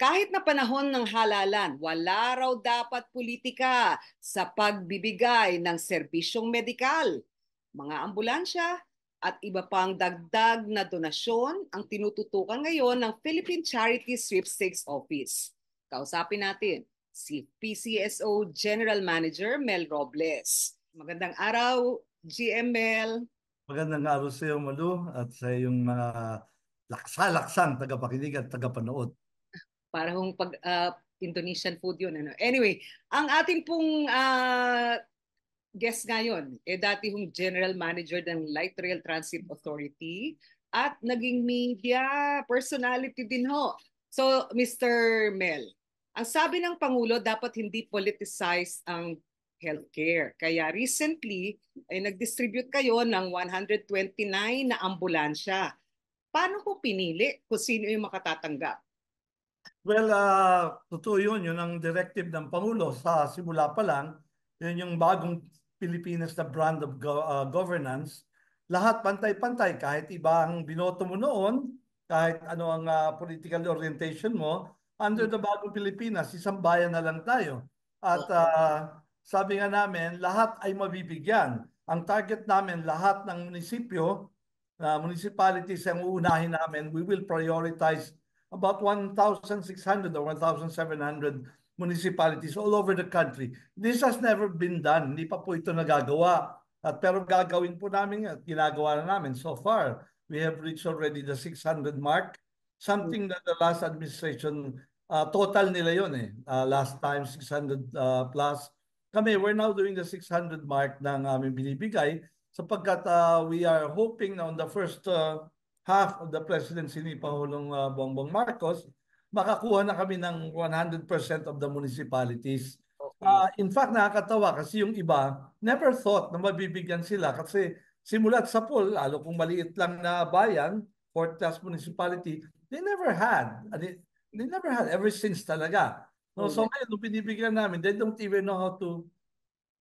Kahit na panahon ng halalan, wala raw dapat politika sa pagbibigay ng serbisyong medikal. Mga ambulansya at iba pang dagdag na donasyon ang tinututukan ngayon ng Philippine Charity Sweepstakes Office. Kausapin natin si PCSO General Manager Mel Robles. Magandang araw, GML. Magandang araw sa iyo, Malu, at sa iyong mga laksa-laksang tagapakinig at tagapanood. Parang pag Indonesian food yun. Ano? Anyway, ang ating pong guest ngayon, dati hong General Manager ng Light Rail Transit Authority at naging media personality din ho. So, Mr. Mel, ang sabi ng Pangulo, dapat hindi politicized ang healthcare. Kaya recently, ay nag-distribute kayo ng 129 na ambulansya. Paano ko pinili kung sino yung makatatanggap? Well, totoo yun. Yun ang directive ng Pangulo sa simula pa lang. Yun yung bagong Pilipinas na brand of governance. Lahat pantay-pantay. Kahit ibang binoto mo noon, kahit ano ang political orientation mo, under the bagong Pilipinas, isang bayan na lang tayo. At sabi nga namin, lahat ay mabibigyan. Ang target namin, lahat ng munisipyo, municipalities ang uunahin namin, we will prioritize about 1,600 or 1,700 municipalities all over the country. This has never been done. Hindi pa po ito nagagawa. Pero gagawin po namin at ginagawa na namin so far. We have reached already the 600 mark. Something that the last administration, total nila yun eh. Last time 600 plus. Kami, we're now doing the 600 mark ng aming binibigay sapagkat we are hoping na on the first half of the presidency ni Pangulong Bongbong Marcos, makakuha na kami ng 100% of the municipalities. Okay. In fact, nakakatawa kasi yung iba never thought na mabibigyan sila kasi simulat sa pool, lalo kung maliit lang na bayan, fourth class municipality, they never had. They never had ever since talaga. No, so Alright. ngayon, nung binibigyan namin, they don't even know how to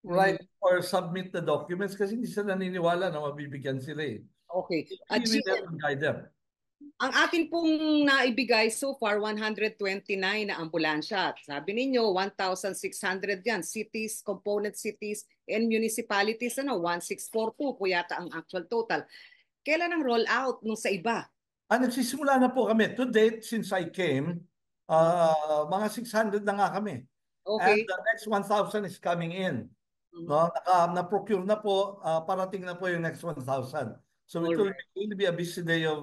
Mhm. write or submit the documents kasi hindi sila naniniwala na mabibigyan sila eh. Okay. We will have to guide them. Ang atin pong naibigay so far, 129 na ambulansya. Sabi ninyo, 1,600 yan. Cities, component cities, and municipalities, 1,642 po yata ang actual total. Kailan ang roll out nung sa iba? Nagsisimula na po kami. To date, since I came, mga 600 na nga kami. And Okay. the next 1,000 is coming in. Mhm. No? Na-procure na po, parating na po yung next 1,000. So it All will right. really be a busy day of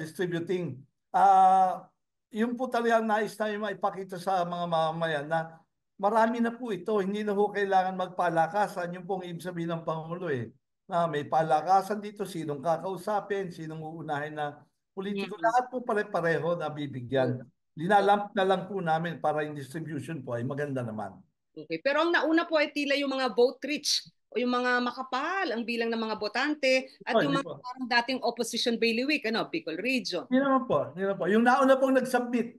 distributing. Uh, yung po talagang nais namin maipakita sa mga mamamayan na marami na po ito. Hindi na po kailangan magpalakasan. Yung pong ibig sabihin ng Pangulo eh. Na may palakasan dito, sinong kakausapin, sinong uunahin na politiko. Mhm. Lahat po pare-pareho na bibigyan. Linalamp na lang po namin para yung distribution po ay maganda naman. Okay. Pero ang nauna po ay tila yung mga vote rich o yung mga makapal ang bilang ng mga botante at yung Hindi mga po. parang dating opposition bailiwick, Bicol Region. Hindi naman po. Hindi naman po. Yung nauna pong nag-submit,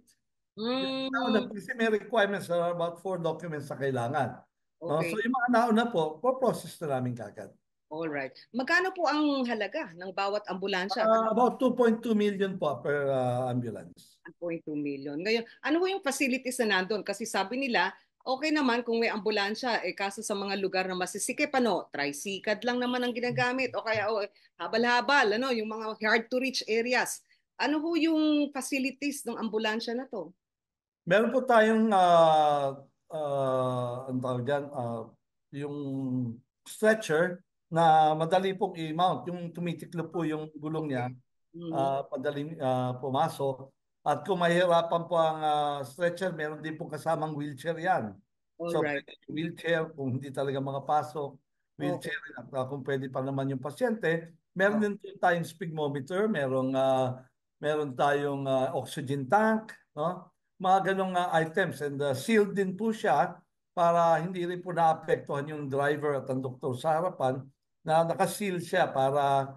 yung nauna Mm, po, kasi may requirements, there are about 4 documents na kailangan. No? So okay. yung mga nauna po, process na namin kagad. All right. Magkano po ang halaga ng bawat ambulansya? About 2.2 million po per ambulance. 1.2 million. Ngayon, ano po yung facilities na nandun? Kasi sabi nila, okay naman kung may ambulansya, kaso sa mga lugar na masisikip, tricycad lang naman ang ginagamit. O kaya, habal-habal, yung mga hard to reach areas. Ano po yung facilities ng ambulansya na to? Meron po tayong ang tawag dyan, yung stretcher na madali pong i-mount. Yung tumitiklo po yung gulong niya, Okay. Mhm. madaling pumasok. At kung mahirapan po ang stretcher, meron din po kasamang wheelchair yan. All So, right. pwede yung wheelchair kung hindi talaga makapasok. Okay. Wheelchair, at kung pwede pa naman yung pasyente. Meron Oh, din po tayong sphygmometer, meron tayong oxygen tank, no? Mga ganong items. And sealed din po siya para hindi rin po naapektuhan yung driver at ang doktor sa harapan na nakaseal siya para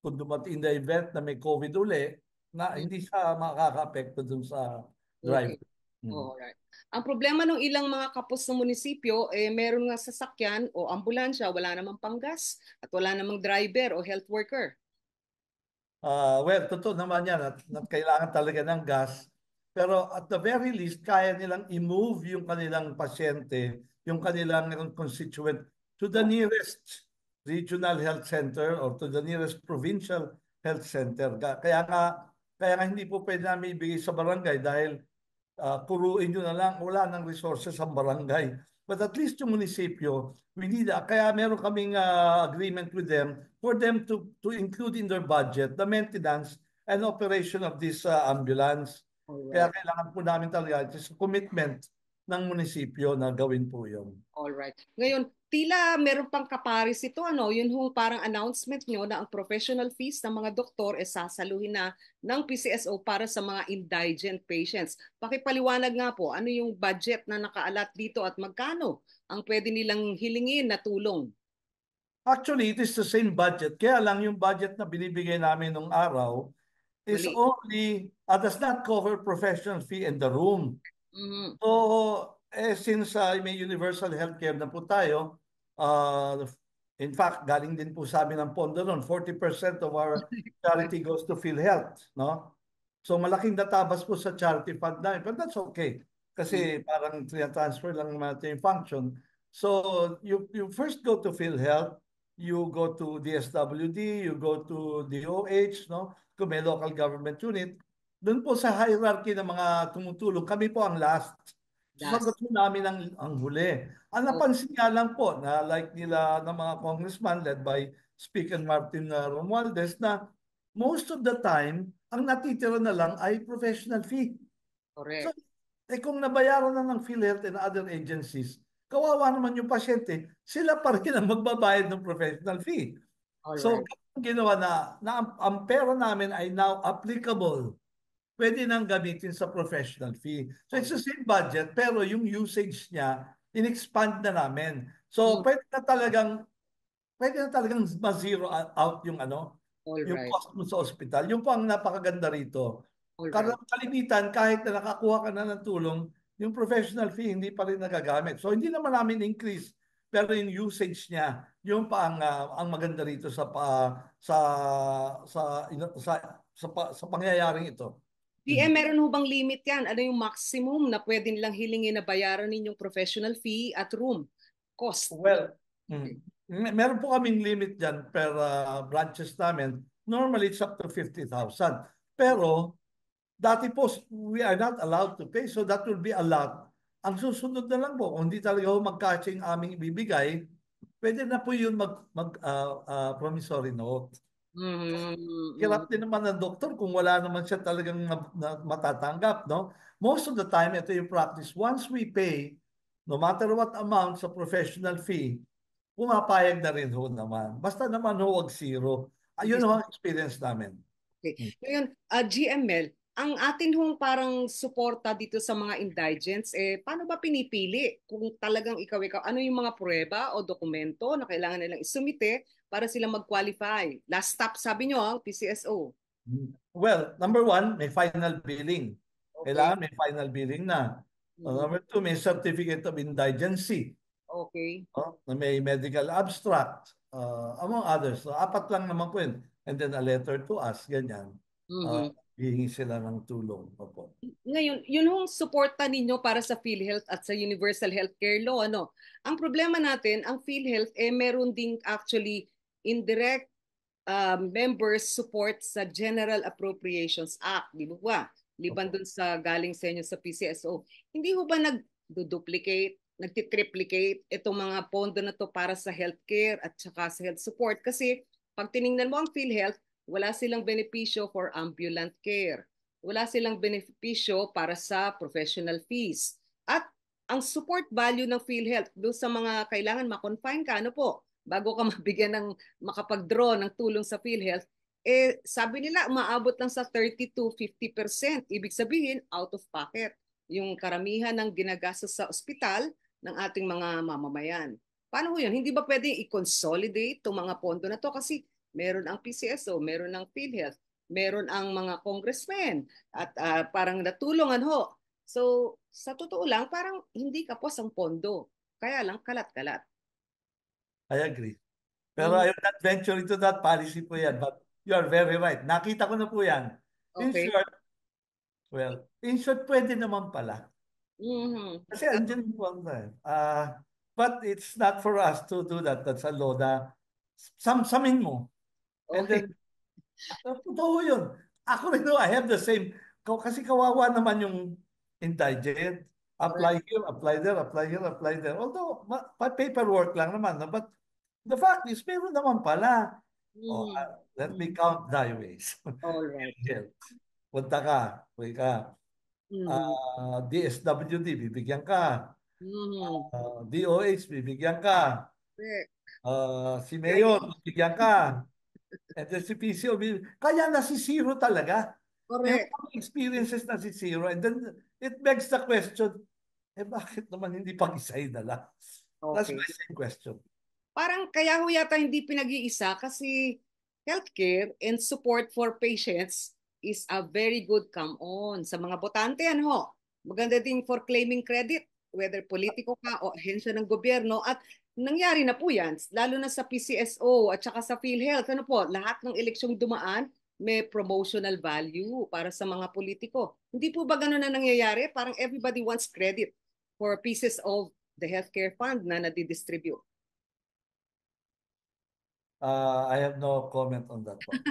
kung dumating in the event na may COVID uli, na mm, hindi siya makaka-apekto dun sa okay. driver. Hmm. All right. Ang problema ng ilang mga kapos ng munisipyo, meron nga sasakyan o ambulansya, wala namang panggas at wala namang driver o health worker. Well, totoo naman yan at kailangan talaga ng gas. Pero at the very least, kaya nilang i-move yung kanilang pasyente, yung kanilang constituent to the nearest regional health center or to the nearest provincial health center. Kaya nga hindi po pwede namin ibigay sa barangay dahil puruin nyo na lang, wala nang resources ang barangay. But at least yung munisipyo, we need, kaya meron kaming agreement with them to include in their budget the maintenance and operation of this ambulance. Kaya Alright. kailangan po namin talaga, it's a commitment ng munisipyo na gawin po yun. Alright. Ngayon, tila meron pang kaparis ito, ano? Yun ho parang announcement nyo na ang professional fees ng mga doktor ay sasaluhin na ng PCSO para sa mga indigent patients. Pakipaliwanag nga po, ano yung budget na nakaalat dito at magkano ang pwede nilang hilingin na tulong? Actually, it is the same budget. Kaya lang yung budget na binibigay namin nung araw is Mali. only, does not cover professional fee in the room. Mhm. So, since may universal healthcare na po tayo, uh, in fact, galing din po sa amin ang pondo noon, 40% of our charity goes to PhilHealth, no? So, malaking natabas po sa charity fund namin, but that's okay. Kasi parang transfer lang naman natin yung function. So, you first go to PhilHealth, you go to DSWD, you go to DOH, no? Kung may local government unit, doon po sa hierarchy ng mga tumutulong, kami po ang last. Sasagot Das. po namin ang huli. Ang Oh, napansin nga lang po na like nila ng mga congressman led by Speaker Martin Romualdez na most of the time, ang natitira na lang ay professional fee. So, correct. kung nabayaran na ng PhilHealth and other agencies, kawawa naman yung pasyente, sila pa rin ang magbabayad ng professional fee. So, Alright. ang ginawa na ang pera namin ay now applicable, pwede nang gamitin sa professional fee. So it's the Alright. same budget pero yung usage niya in-expand na namin. So Mm, pwede na talagang ma-zero out yung yung alright. cost mo sa ospital. Yung po ang napakaganda rito. Alright. Kalimitan kahit na nakakuha ka na ng tulong, yung professional fee hindi pa rin nagagamit. So hindi naman namin increase pero yung usage niya, yung pa ang maganda rito sa sa pangyayaring ito. DM, meron ho bang limit yan? Ano yung maximum na pwede nilang hilingin na bayaran ninyong professional fee at room cost? Well, meron po kaming limit dyan per branches namin. Normally, it's up to 50,000. Pero, dati po, we are not allowed to pay. So, that will be a lot. Ang susunod na lang po, kung hindi talaga ho magkasya yung aming ibibigay, pwede na po yun promissory note. Hirap Mm-hmm. din naman ng doktor kung wala naman siya talagang matatanggap, no? Most of the time, ito yung practice. Once we pay, no matter what amount sa professional fee, pumapayag na rin ho naman. Basta naman ho, wag zero. Ayun ho ang experience namin. Okay. Hmm. Ngayon, GML, ang atin hong parang suporta dito sa mga indigents, paano ba pinipili kung talagang ikaw, ano yung mga pruweba o dokumento na kailangan nilang isumite para sila mag-qualify? Last stop, sabi nyo, PCSO. Well, number one, may final billing. Okay. Kailangan may final billing na. Mhm. Number two, may certificate of indigency. Okay. Na may medical abstract, among others. So, apat lang naman po yun. And then a letter to us, ganyan. Uh, Mhm. Hihingi sila ng tulong. Opo. Ngayon, yun yung suporta ninyo para sa PhilHealth at sa Universal Healthcare Law, ano? Ang problema natin, ang PhilHealth, meron ding actually indirect members support sa General Appropriations Act, di ba ba? Liban Opo. dun sa galing sa inyo sa PCSO. Hindi ho ba nag-duplicate, nagtitriplicate itong mga pondo na to para sa healthcare at saka sa health support? Kasi pag tiningnan mo ang PhilHealth, wala silang benepisyo for ambulant care. Wala silang benepisyo para sa professional fees. At ang support value ng PhilHealth doon sa mga kailangan ma-confine ka, ano po, bago ka mabigyan ng makapag-draw ng tulong sa PhilHealth, sabi nila umaabot lang sa 30 to 50%. Ibig sabihin, out of pocket yung karamihan ng ginagastos sa ospital ng ating mga mamamayan. Paano ho yun? Hindi ba pwede i-consolidate itong mga pondo na to? Kasi meron ang PCSO, meron ang PhilHealth, meron ang mga congressmen at parang natulungan ho. So, sa totoo lang, parang hindi kapos ang pondo. Kaya lang, kalat-kalat. I agree. Pero Mm, I will not venture into that policy po yan. But you are very right. Nakita ko na po yan. In okay. short, Well, in short, pwede naman pala. Mhm. Kasi andyan po ang but it's not for us to do that. That's a law na samsamin mo. And Okay, then, totoo yun. Ako rin, no, I have the same. Kasi kawawa naman yung indigent. correct. Apply here, apply there, apply here, apply there. Although, paperwork lang naman. No? But the fact is, meron naman pala. Oh, Mhm. let me Mhm. count thy ways. All right. Yes. Punta ka, uwi ka. Mhm. DSWD, bibigyan ka. Mhm. DOH, bibigyan ka. Correct. Si Right. Mayor, bibigyan ka. And then si PCO, kaya nasisiro talaga. Meron Correct. kang experiences na si zero. And then it begs the question, bakit naman hindi pag-isay na lang? That's Okay. my same question. Parang kaya ho yata hindi pinag-iisa kasi healthcare and support for patients is a very good come-on sa mga botante. Ano ho? Maganda din for claiming credit, whether politiko ka o ahensya ng gobyerno. At nangyari na po yan, lalo na sa PCSO at saka sa PhilHealth. Ano po, lahat ng eleksyong dumaan, may promotional value para sa mga politiko. Hindi po ba ganun na nangyayari? Parang everybody wants credit for pieces of the healthcare fund na nadidistribute. I have no comment on that one.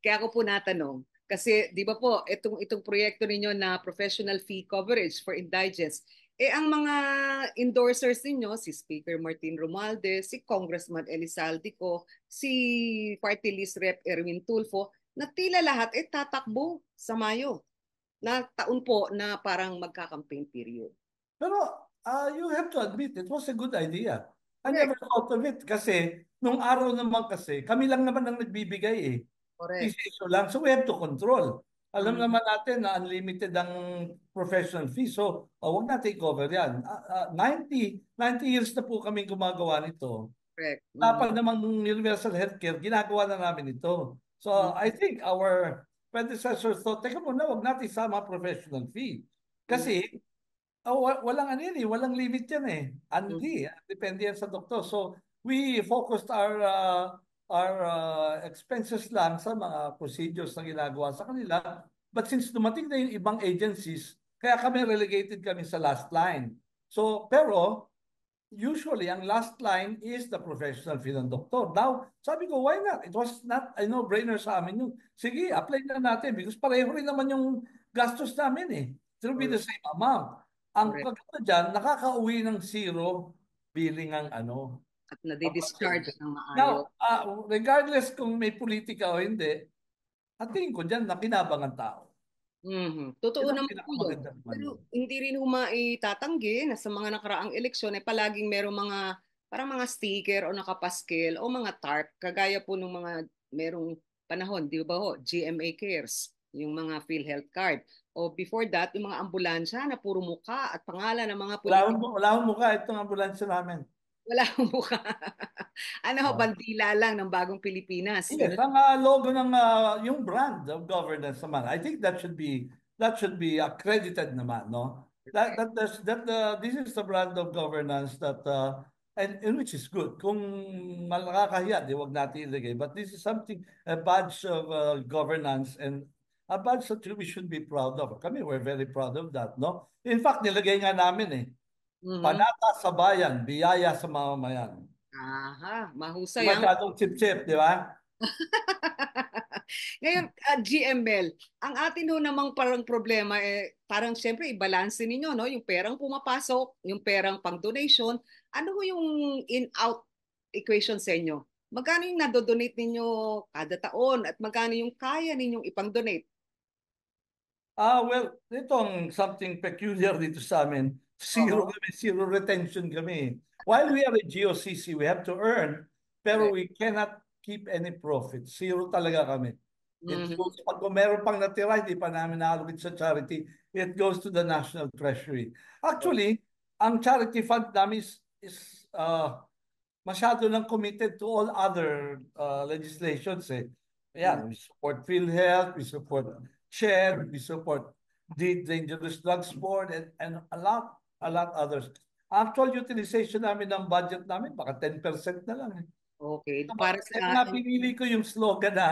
Kaya ako po natanong, kasi di ba po, itong proyekto ninyo na professional fee coverage for indigents, ang mga endorsers ninyo, si Speaker Martin Romualdez, si Congressman Elizalde, si Party List Rep Erwin Tulfo, na tila lahat tatakbo sa Mayo na taon po na parang magka-campaign period. Pero you have to admit, it was a good idea. I never Correct, thought of it kasi nung araw naman kasi, kami lang naman ang nagbibigay eh. correct. PCSO lang. So we have to control. Alam Mm, naman natin na unlimited ang professional fee. So wag natin i-cover yan. 90 years na po kami gumagawa nito. correct. Tapos namang universal healthcare, ginagawa na namin ito. So I think our predecessors thought, teka muna, wag natin isama professional fee. Kasi walang ano yan eh, walang limit yan eh. Andi, depende yan sa doktor. So we focused our expenses lang sa mga procedures na ginagawa sa kanila. But since dumating na yung ibang agencies, kaya kami relegated kami sa last line. So, pero usually ang last line is the professional fee ng doktor. Now, sabi ko, why not? It was not a no-brainer sa amin yun. Sige, apply na natin because pareho rin naman yung gastos namin eh. It will be the same amount. Ang Correct. pagkata dyan, nakakauwi ng zero billing ang ano. At nadi-discharge ng maayos. Now, regardless kung may politika o hindi, at tingin ko dyan, nakinabang ang tao. Mhm. Totoo Yan ang naman po yun. pinakamaganda naman yun. Pero hindi rin humaitatanggi na sa mga nakaraang eleksyon ay palaging merong mga parang mga sticker o nakapaskil o mga tarp kagaya po ng mga merong panahon, di ba ho, GMA Cares, yung mga PhilHealth card. O before that, yung mga ambulansya na puro muka at pangalan ng mga politiko. Wala akong mukha itong ambulansya namin. Wala akong muka. Ano ho, bandila lang ng bagong Pilipinas. Yes, Ganun. ang logo ng yung brand of governance naman. I think that should be accredited naman, no? This is the brand of governance that and which is good. Kung malakakahiya, di wag natin ilagay. But this is something a badge of governance and a badge that we should be proud of. Kami we're very proud of that, no? In fact, nilagay nga namin Mhm. panata sa bayan, biyaya sa mamamayan. Aha, mahusay ang Masyadong chip-chip, di ba? Ngayon, GML, ang atin ho namang parang problema parang siyempre i-balance ninyo no, yung perang pumapasok, yung perang pang-donation, ano ho yung in-out equation sa inyo? Magkano yung nadodonate ninyo kada taon at magkano yung kaya ninyong ipang-donate? Well, itong something peculiar dito sa amin. Zero Oo, kami, zero retention kami. While we are a GOCC, we have to earn, pero correct. we cannot keep any profit. Zero talaga kami. It Mhm. goes, pag kung meron pang natira, hindi pa namin naalokit sa charity, it goes to the National Treasury. Actually, ang charity fund namin is masyado lang committed to all other legislations eh. Mhm. Ayan, we support PhilHealth, we support SHARE, we support the Dangerous Drugs Board, and a lot others. Actual utilization namin ng budget namin, baka 10% na lang eh. Okay, So, para kaya sa nga pinili ko yung slogan na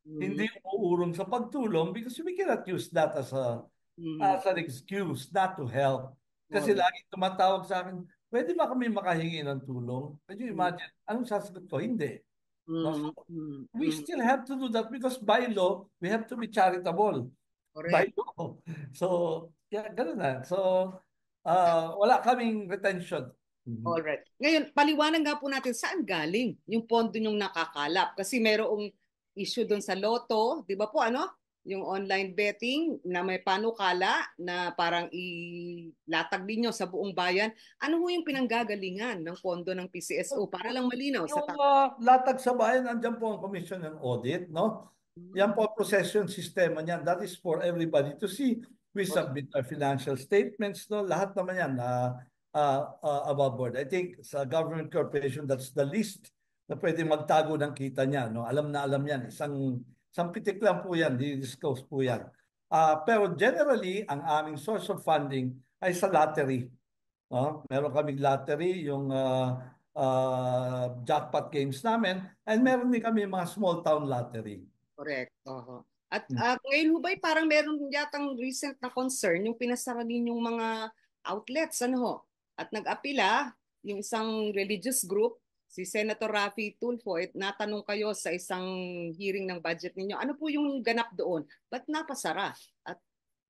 hindi Mhm. umuurong sa pagtulong because we cannot use that Mhm. as an excuse not to help. Kasi Correct. lagi tumatawag sa akin, pwede ba kami makahingi ng tulong? Can you Mhm. imagine? Anong sasagot ko? Hindi. No? Mhm. So, Mhm. we Mhm. still have to do that because by law, we have to be charitable. By Correct. law. So, yeah, ganun na. So, wala kaming retention. Mhm. Alright. Ngayon, paliwanag nga po natin saan galing yung pondo nyong nakakalap. Kasi merong issue doon sa Lotto, di ba po ano? Yung online betting na may panukala na parang ilatag ninyo sa buong bayan. Ano ho yung pinanggagalingan ng pondo ng PCSO? Para lang malinaw sa Yung latag sa bayan, andyan po ang Commission on Audit, no? Yan po ang proseso yung sistema niyan. That is for everybody to see. We submit our financial statements, no? Lahat naman yan above board. I think sa government corporation, that's the least na pwede magtago ng kita niya, no? Alam na alam yan. Isang pitik lang po yan, di-disclose po yan. Pero generally, ang aming source of funding ay sa lottery. No? Meron kaming lottery, yung jackpot games namin, and meron din kami mga small town lottery. correct. Oho. At Hmm. ngayon ho ba'y parang meron yatang recent na concern yung pinasara ninyong mga outlets, ano ho? At nag-apila yung isang religious group, si Senator Raffy Tulfo, at natanong kayo sa isang hearing ng budget ninyo. Ano po yung ganap doon? Ba't napasara? At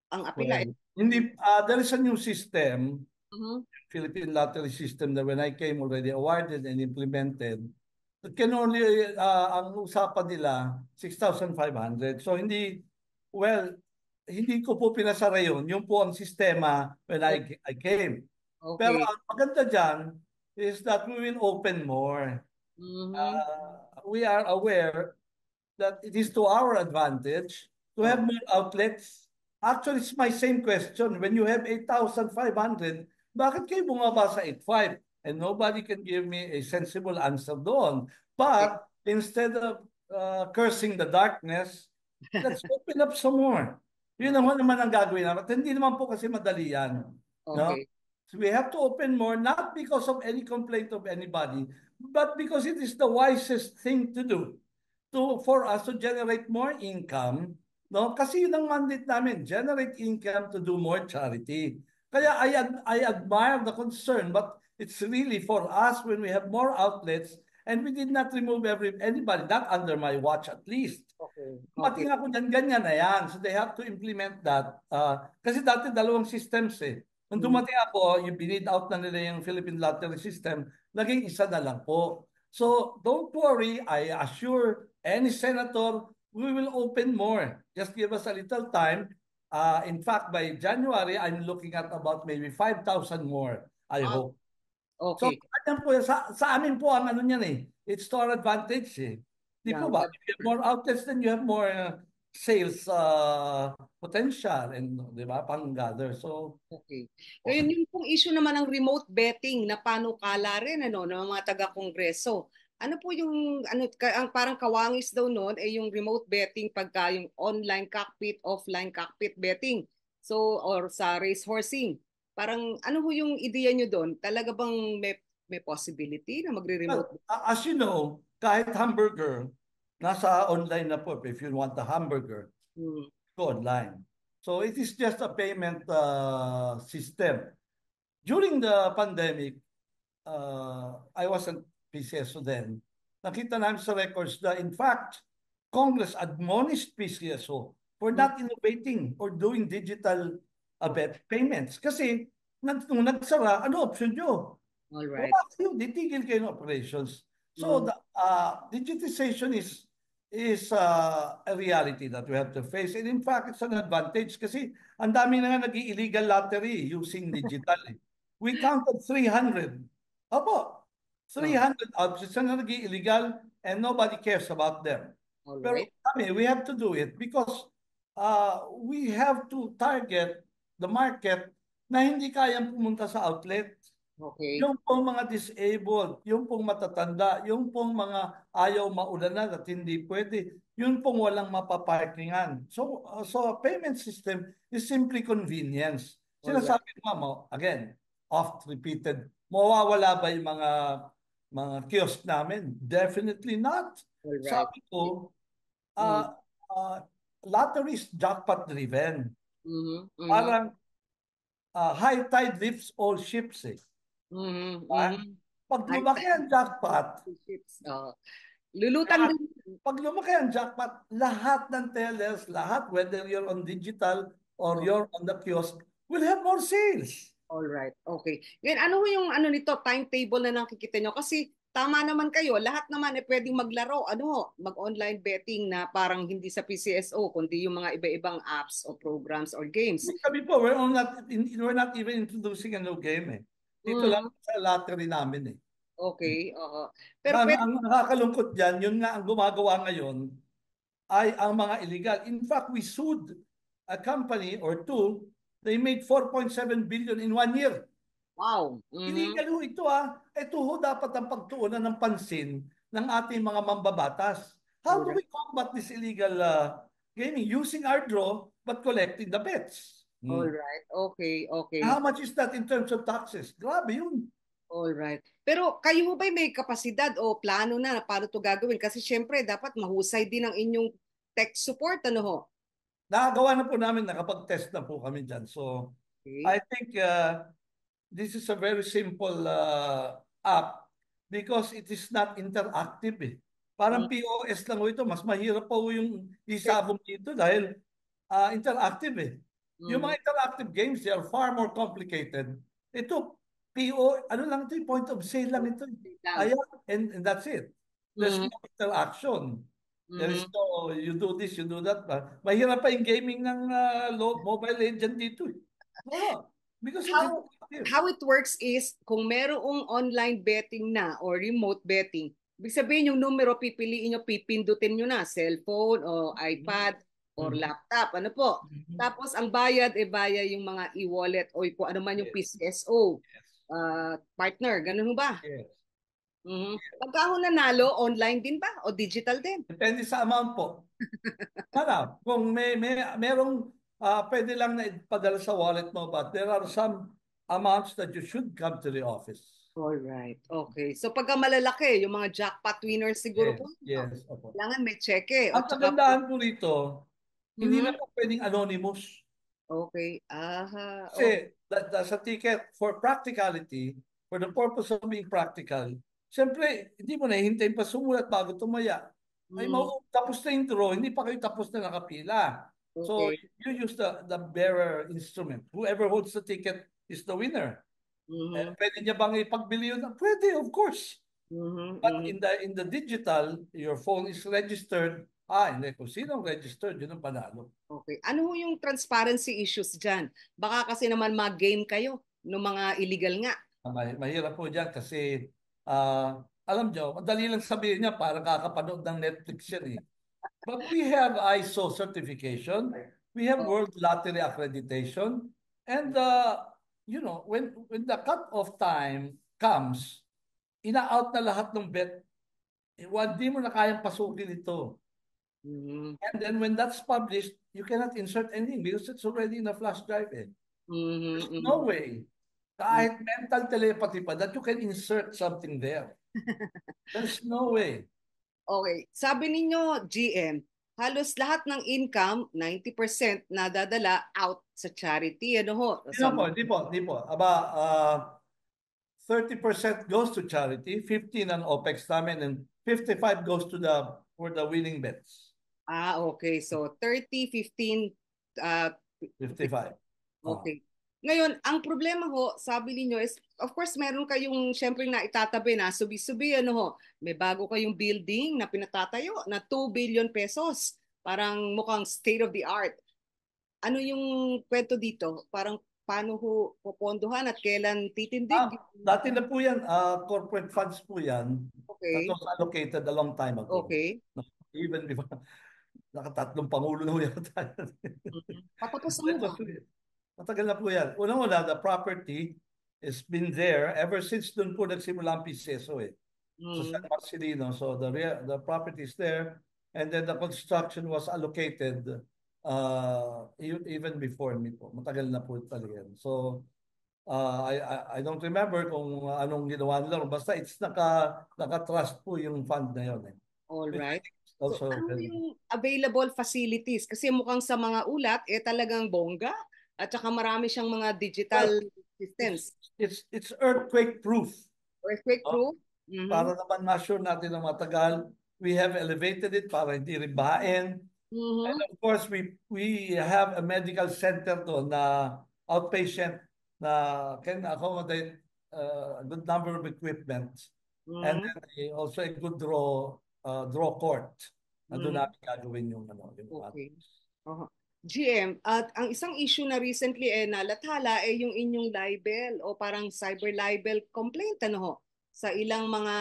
ang apila ay... Well, hindi, there is a new system, Mhm. Philippine lottery system that when I came already awarded and implemented, it can only, ang usapan nila, 6,500. So well, hindi ko po pinasara yun. Yun po ang sistema when O- I came. Pero Okay. ang maganda dyan is that we will open more. Mhm. We are aware that it is to our advantage to have Oh, more outlets. Actually, it's my same question. When you have 8,500, bakit kayo bumaba sa 8,500? And nobody can give me a sensible answer doon. okay. But instead of cursing the darkness, let's open up some more. Yun naman ang gagawin namin. At hindi naman po kasi madali yan. No? Okay. So we have to open more, not because of any complaint of anybody, but because it is the wisest thing to do for us to generate more income, no? Kasi yun ang mandate namin, generate income to do more charity. Kaya I admire the concern, but it's really for us when we have more outlets and we did not remove anybody, not under my watch at least. Okay. Okay. Dumating ako dyan, ganyan na yan. So they have to implement that. Kasi dati dalawang systems eh. Nung Mhm. dumating ako, yung binid out na nila yung Philippine Lottery System, naging isa na lang po. So don't worry, I assure any senator, we will open more. Just give us a little time. In fact, by January, I'm looking at about maybe 5,000 more, I Ah, hope. So, okay. ayan po, sa amin po ang ano niyan eh. It's to our advantage eh. Di po Yan. ba? If you have more outlets, then you have more sales potential and di ba, pang-gather. So, Okay. Ngayon, okay. yung pong issue naman ng remote betting na panukala rin ano, ng mga taga-kongreso. Ano po yung ano ang parang kawangis daw noon ay yung remote betting pagka yung online cockpit, offline cockpit betting. So or sa race horsing. Parang ano ho yung ideya nyo doon? Talaga bang may possibility na magre-remote? Well, as you know, kahit hamburger, nasa online na po. If you want a hamburger, Hmm. go online. So, it is just a payment system. During the pandemic, I wasn't PCSO then. Nakita namin sa records na in fact, Congress admonished PCSO for Hmm. not innovating or doing digital payments. Kasi nung nagsara, ano option nyo? All right. Wala kayo, titigil kayo ng operations. So Hmm. the digitization is a reality that we have to face. And in fact, it's an advantage kasi ang dami na nga nag-illegal lottery using digital. Eh. We counted 300. Opo, Oh, 300 outfits na nag-illegal and nobody cares about them. all Pero right. kami, we have to do it because we have to target the market na hindi kayang pumunta sa outlet. Okay. Yung pong mga disabled, yung pong matatanda, yung pong mga ayaw maulanan at hindi pwede, yun pong walang mapaparkingan. So payment system is simply convenience. All right. Sinasabi ko mo, again, oft repeated, mawawala ba yung mga kiosk namin? Definitely not. All right. Sabi ko, Hmm. lotteries jackpot driven. Mhm. Mhm. Parang high tide lifts all ships eh. Mhm. Diba? Mhm. Pag High lumaki tide ang jackpot, relationships. Lulutang lahat, din. pag lumaki ang jackpot, lahat ng tellers, lahat, whether you're on digital or Oh, you're on the kiosk, will have more sales. all right. Okay. Ngayon, ano ho yung ano nito, timetable na nakikita nyo? Kasi tama naman kayo, lahat naman pwedeng maglaro. Ano ho, mag-online betting na parang hindi sa PCSO, kundi yung mga iba-ibang apps o programs or games. Kami po, we're not even introducing a new game eh. Dito lang Mm, sa lottery namin eh. okay. Oo. Pero Ang pwede, nakakalungkot dyan, yun nga ang gumagawa ngayon ay ang mga illegal. In fact, we sued a company or two. They made 4.7 billion in 1 year. wow. Mhm. Illegal ho ito ah. Ito ho dapat ang pagtuunan ng pansin ng ating mga mambabatas. How All do right. we combat this illegal gaming? Using our draw but collecting the bets. All right. Okay. How Okay. much is that in terms of taxes? Grabe yun. All right. Pero kayo mo ba may kapasidad o plano na paano to gagawin? Kasi syempre dapat mahusay din ang inyong tech support, ano ho? Nakagawa na po namin, nakapag-test na po kami dyan. So, Okay. I think this is a very simple app because it is not interactive eh. Mm, Parang POS lang ho ito. Mas mahirap pa ho yung isabong dito dahil interactive eh. Yung mhm. mga interactive games, they are far more complicated. Ito, ano lang ito, point of sale lang ito. Wait lang. Ayan, and that's it. There's Mhm, no interaction. There is mhm. no, you do this, you do that. Mahirap pa yung gaming ng Mobile Legend dito eh. No, because it's How interactive. how it works is kung merong online betting na or remote betting, ibig sabihin yung numero pipiliin nyo, pipindutin nyo na, cellphone o iPad or Mhm. laptop, ano po. Mhm. Tapos ang bayad, bayad yung mga e-wallet o kung ano man yung Yes, PCSO yes, partner, ganun ho ba? yes. Mhm. Pagka ho nanalo, online din ba o digital din? Depende sa amount po. Kung merong pwede lang na ipadala sa wallet mo, but there are some amounts that you should come to the office. All right. Okay. So pagka malalaki, yung mga jackpot winners siguro Yes, po, no? yes. Opo. Kailangan may cheque o Ang tsaka po. kagandahan po rito, hindi na Mhm. po pwedeng anonymous. Okay. Aha. Oh. Kasi sa ticket, for practicality, for the purpose of being practical, siyempre, hindi mo na hihintayin pa sumulat bago tumaya. Ay, Mm, tapos na yung draw, hindi pa kayo tapos na nakapila. So, okay. you use the bearer instrument. Whoever holds the ticket is the winner. Mhm. Pwede niya bang ipagbili yun? Pwede, of course. Mhm. But Mhm. in the digital, your phone is registered. Hindi. Kung sino ang registered, yun ang panalo. Okay. Ano ho yung transparency issues diyan? Baka kasi naman mag-game kayo ng mga illegal nga. Mahirap po dyan kasi alam nyo, madali lang sabihin niya parang kakapanood ng Netflix yan eh. But we have ISO certification, we have Oh. World Lottery accreditation, and when the cut-off time comes, ina-out na lahat ng bet. Hindi mo na kayang pasukin ito. Mhm. And then when that's published, you cannot insert anything because it's already in a flash drive. Mhm. There's no Mhm. way, Mhm. kahit mental telepathy pa, that you can insert something there. There's no way. Okay. Sabi ninyo, GM, halos lahat ng income, 90% nadadala out sa charity. Ano ho? Hindi So, po, hindi po, hindi po. Aba, 30% goes to charity, 15 ang OPEX namin, and 55 goes for the winning bets. okay. So, 30, 15, uh, 55. Oh. okay. Ngayon, ang problema ho, sabi niyo is, of course, meron kayong syempre na itatabi na subi-subi, ano ho, may bago kayong building na pinatatayo na 2 billion pesos. Parang mukhang state of the art. Ano yung kwento dito? Parang paano ho popondohan at kailan titindig? Dati na po yan, corporate funds po yan. That Okay. was allocated a long time ago. Okay. Even before, nakatatlong pangulo na po yata. Mhm. Patapos na mo That ba? was matagal na po yan. Unang-una, the property has been there ever since doon po nagsimula ang PCSO eh. Sa San Mhm. Marcelino. So the property is there, and then the construction was allocated even before me po. Matagal na po talaga yan. So I don't remember kung anong ginawa nila. Basta it's naka-trust po yung fund na yun eh. All Which I right. think is So also ano very yung available facilities? Kasi mukhang sa mga ulat, talagang bongga at saka marami siyang mga digital well. It's systems. it's earthquake proof. Earthquake No? proof? Mm-hmm. Para naman ma-sure natin ng matagal, we have elevated it para hindi rin bahain. And Mm-hmm. of course, we have a medical center to na outpatient na can accommodate a good number of equipment. And Mm-hmm. then also a good draw court. Na doon Mm-hmm. namin gagawin yung yung Okay. uh GM, at ang isang issue na recently nalathala yung inyong libel o parang cyber libel complaint sa ilang mga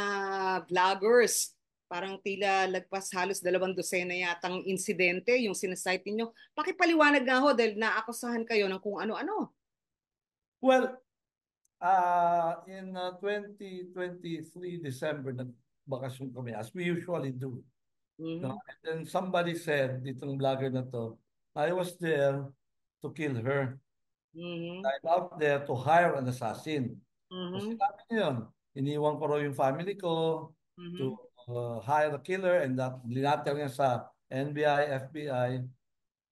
vloggers. Parang tila lagpas halos 2 dosena yatang insidente yung sinasite ninyo. Pakipaliwanag nga ho dahil naakusahan kayo ng kung ano-ano. Well, in 2023 December, nagbakasyon kami as we usually do. No? Mhm. And then somebody said, ditong vlogger na to, I was there to kill her. Mhm. I'm out there to hire an assassin. So Mhm. sinabi niya yun, iniwan ko raw yung family ko to Mhm. hire a killer and that linater niya sa NBI, FBI.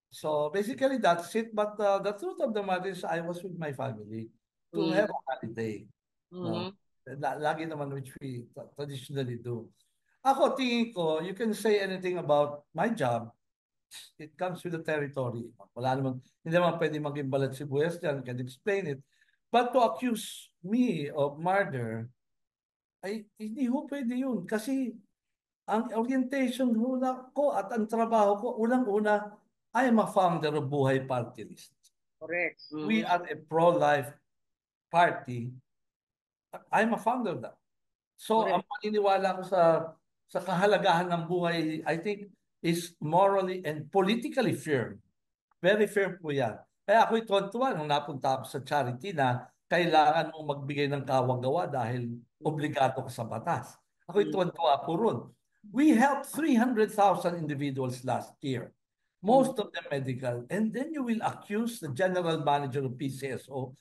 So basically that's it. But the truth of the matter is I was with my family to have Mhm. a holiday. No? Mhm. Lagi naman which we traditionally do. Ako, tingin ko, you can say anything about my job. It comes with the territory. Wala naman, hindi naman pwede maging balat sibuyas dyan, can explain it. But to accuse me of murder, ay hindi ho pwede yun. Kasi ang orientation ho na ko at ang trabaho ko, unang-una, I am a founder of Buhay Party List. Correct. We Mhm. are a pro-life party. I'm a founder of that. So, ang Correct. paniniwala ko sa kahalagahan ng buhay, I think, is morally and politically firm. Very firm po yan. Kaya ako'y tuwan-tuwa nung napunta ako sa charity na kailangan mong magbigay ng kawagawa dahil obligado ka sa batas. Ako'y Mhm. tuwan-tuwa po ron. We helped 300,000 individuals last year. Mhm. Most of them medical. And then you will accuse the general manager of PCSO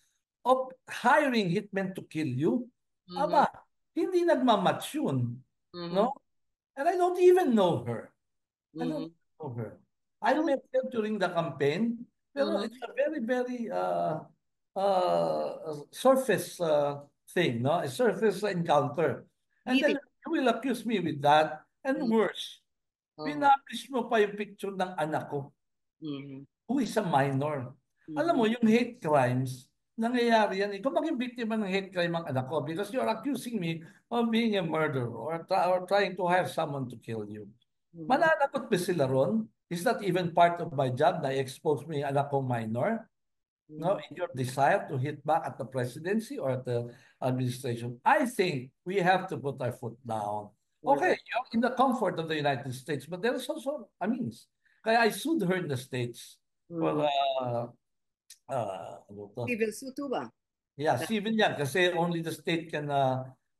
of hiring hitmen to kill you. Mhm. Aba, hindi nagmamatch yun. Mhm. No? And I don't even know her. I don't Mhm. know her. I Ano? met her during the campaign, pero Mhm. it's a very, very surface thing, no? A surface encounter. And then Meeting. you will accuse me with that. And Mhm. worse, Oo. pinablish mo pa yung picture ng anak ko Mhm. who is a minor. Alam mo, Mhm. yung hate crimes, nangyayari yan. Kung maging biktima ng hate crime ang anak ko because you're accusing me of being a murderer or trying to hire someone to kill you. Mhm. Mananagot ba sila ron? Is that even part of my job na i-expose mo yung anak kong minor? No, Mhm. in your desire to hit back at the presidency or at the administration? I think we have to put our foot down. Okay, Correct. you're in the comfort of the United States, but there is also a means. Kaya I sued her in the States for, Mhm. ano to? Civil suit ho ba? Yeah, civil yan kasi only the state can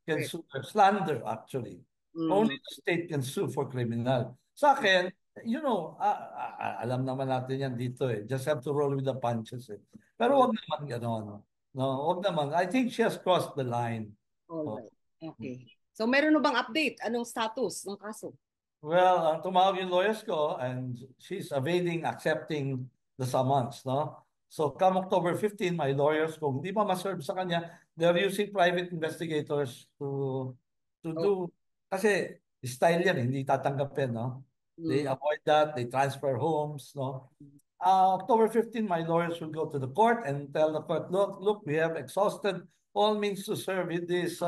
Correct. sue for slander actually. Only Mhm. the state can sue for criminal. Sa akin, alam naman natin yan dito eh. Just have to roll with the punches eh. Pero Correct. wag naman gano'n. No, wag naman. I think she has crossed the line. All Oh. right. Okay. So meron na bang update? Anong status ng kaso? Well, tumawag yung lawyers ko and she's evading accepting the summons, no? So come October 15, my lawyers, kung hindi pa ma-serve sa kanya, they're using private investigators to Oh. do, kasi style yan, hindi tatanggapin, no? They Mm. avoid that, they transfer homes, no? October 15, my lawyers will go to the court and tell the court, look, we have exhausted all means to serve with this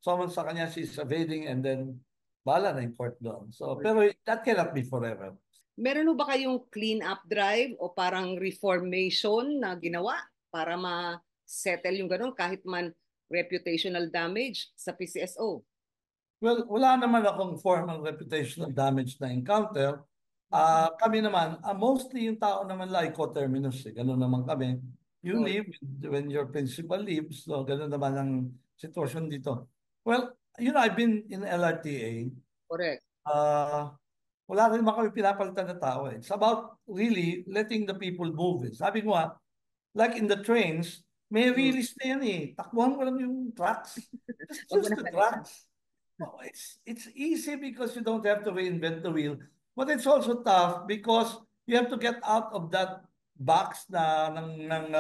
summons sa kanya, she's evading, and then bahala na yung court doon. So, pero that cannot be forever. Meron ho ba kayong clean up drive o parang reformation na ginawa para ma-settle yung ganun kahit man reputational damage sa PCSO? Well, wala naman akong formal reputational damage na encounter. Kami naman, mostly yung tao naman like coterminous. Eh. Ganun naman kami. You Oh, leave when your principal leaves. So, ganun naman ang sitwasyon dito. Well, I've been in LRTA. correct. Uh, Wala rin naman kami pinapalitan na tao. Eh. It's about really letting the people move. Eh. Sabi ko nga, like in the trains, may Mm. release na yan eh. Takbuhan mo lang yung trucks. Just Wag mo choose na the trucks. Oh, it's easy because you don't have to reinvent the wheel, but it's also tough because you have to get out of that box ng